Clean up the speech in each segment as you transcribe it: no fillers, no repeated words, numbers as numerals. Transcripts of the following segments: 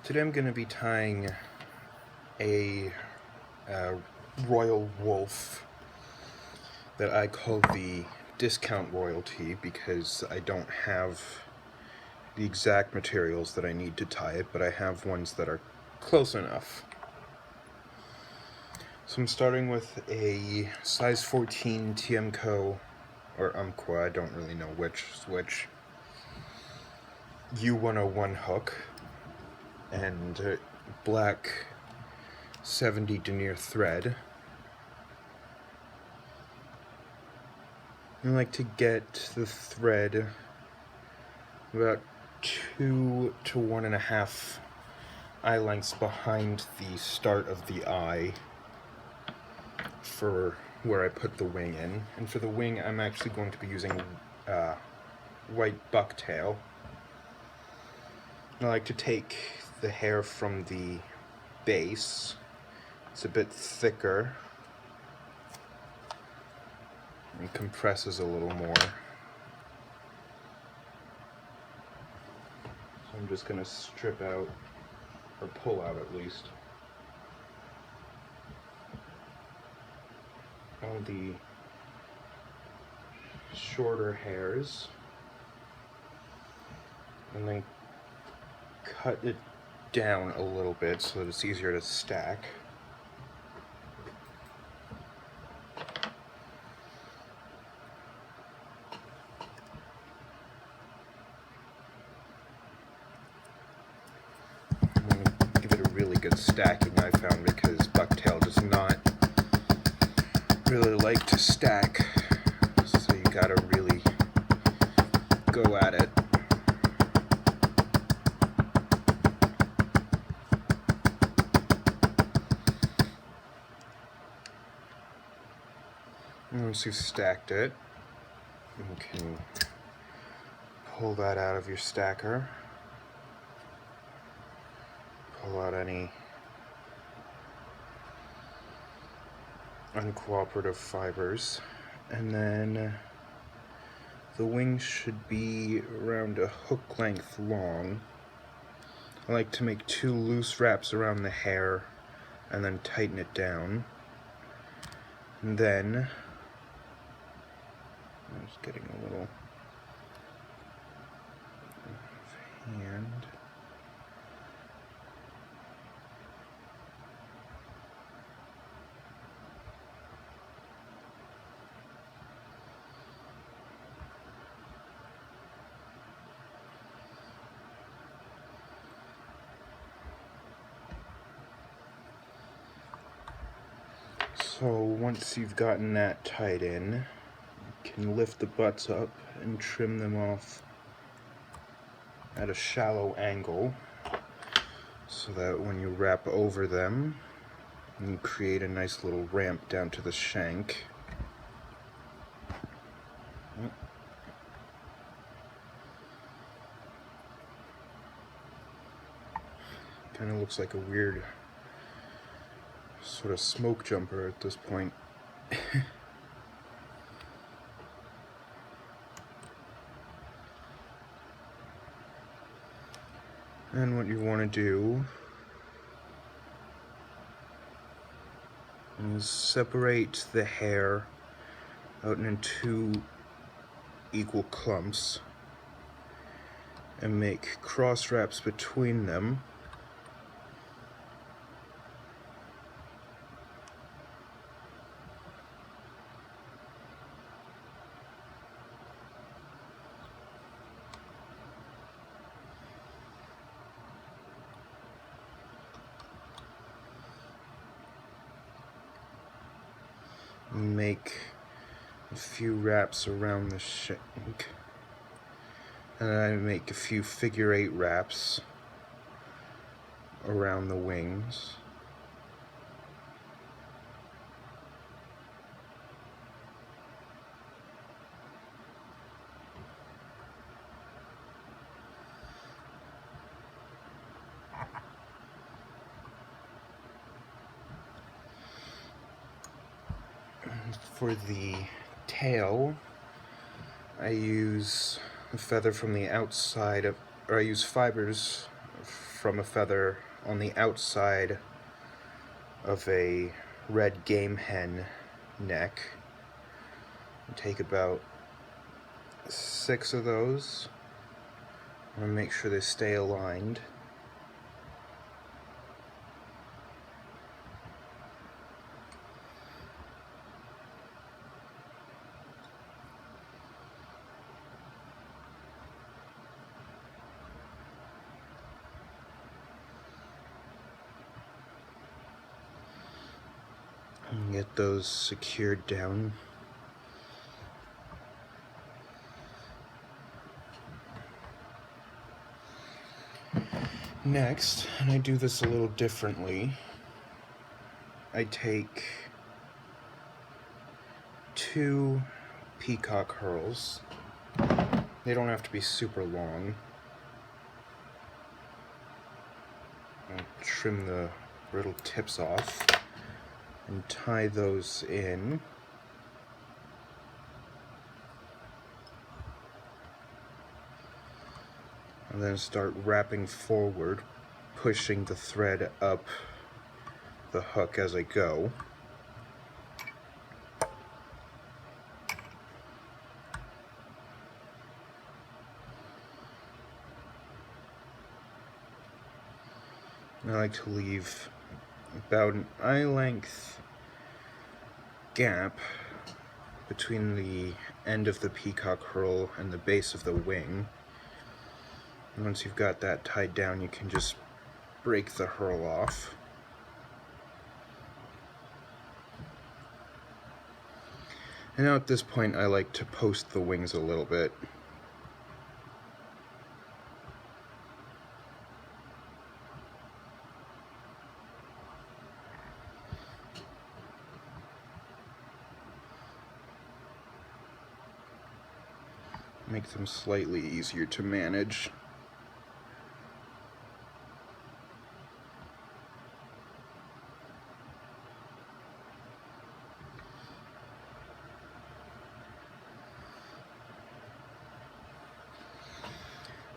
Today I'm going to be tying a royal wolf that I call the discount royalty because I don't have the exact materials that I need to tie it, but I have ones that are close enough. So I'm starting with a size 14 TMCO or Umpqua, I don't really know which is which, U101 hook and black 70 denier thread. I like to get the thread about 2 to 1.5 eye lengths behind the start of the eye for where I put the wing in. And for the wing, I'm actually going to be using white bucktail. I like to take the hair from the base. It's a bit thicker and compresses a little more. So I'm just going to strip out, or pull out at least, all the shorter hairs and then cut it down a little bit so that it's easier to stack. I'm going to give it a really good stacking, I found, because bucktail does not really like to stack, so you gotta really go at it. Once you've stacked it, you can pull that out of your stacker, pull out any uncooperative fibers, and then the wing should be around a hook length long. I like to make 2 loose wraps around the hair and then tighten it down. And then I'm just getting a little hand. So once you've gotten that tied in, you can lift the butts up and trim them off at a shallow angle so that when you wrap over them, you create a nice little ramp down to the shank. Kind of looks like a weird sort of smoke jumper at this point. And what you want to do is separate the hair out into 2 equal clumps and make cross wraps between them. Make a few wraps around the shank, and then I make a few figure 8 wraps around the wings. For the tail, I use a feather from the outside of, or I use fibers from a feather on the outside of a red game hen neck. Take about 6 of those. I'm going to make sure they stay aligned. And get those secured down. Next, and I do this a little differently, I take 2 peacock herls. They don't have to be super long. I'll trim the brittle tips off and tie those in. And then start wrapping forward, pushing the thread up the hook as I go. I like to leave about an eye length gap between the end of the peacock herl and the base of the wing. And once you've got that tied down, you can just break the herl off. And now at this point, I like to post the wings a little bit. Make them slightly easier to manage.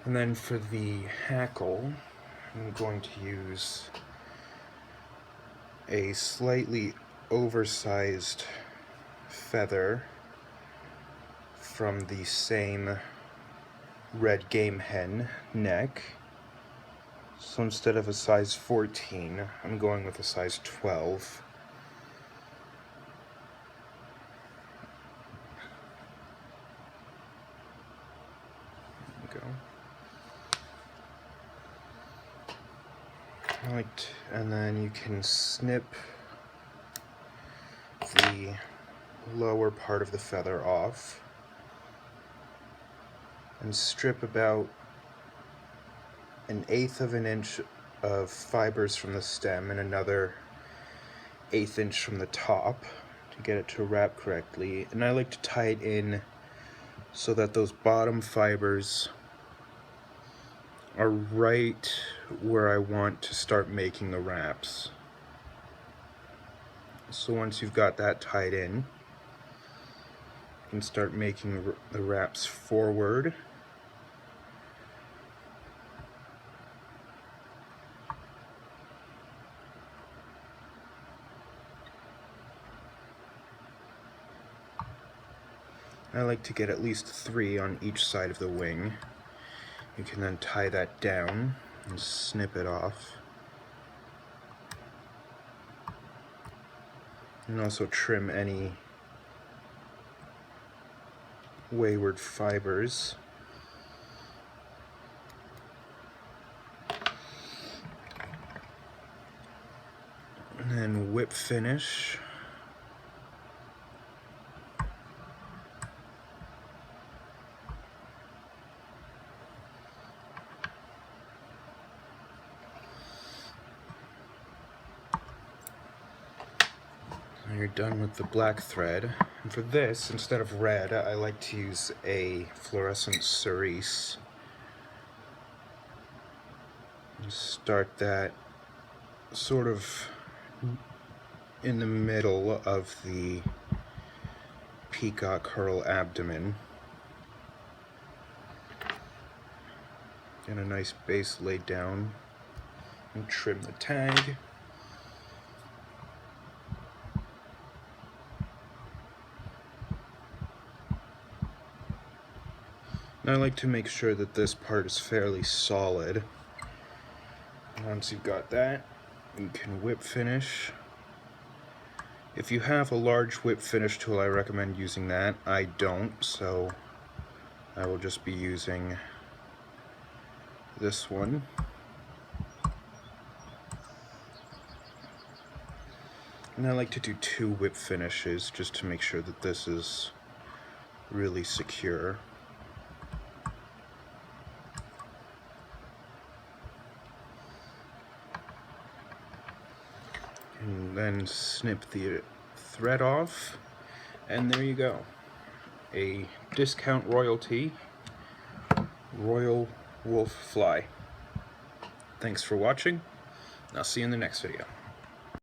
And then for the hackle, I'm going to use a slightly oversized feather from the same red game hen neck. So instead of a size 14, I'm going with a size 12. There we go. And then you can snip the lower part of the feather off and strip about 1/8 of an inch of fibers from the stem and another 1/8 inch from the top to get it to wrap correctly. And I like to tie it in so that those bottom fibers are right where I want to start making the wraps. So once you've got that tied in, you can start making the wraps forward. I like to get at least 3 on each side of the wing. You can then tie that down and snip it off. And also trim any wayward fibers. And then whip finish. You're done with the black thread. And for this, instead of red, I like to use a fluorescent cerise. Start that sort of in the middle of the peacock herl abdomen. Get a nice base laid down. and trim the tag. And I like to make sure that this part is fairly solid. Once you've got that, you can whip finish. If you have a large whip finish tool, I recommend using that. I don't, so I will just be using this one. And I like to do 2 whip finishes just to make sure that this is really secure. And then snip the thread off, and there you go. A discount royalty Royal Wolf fly. Thanks for watching. I'll see you in the next video.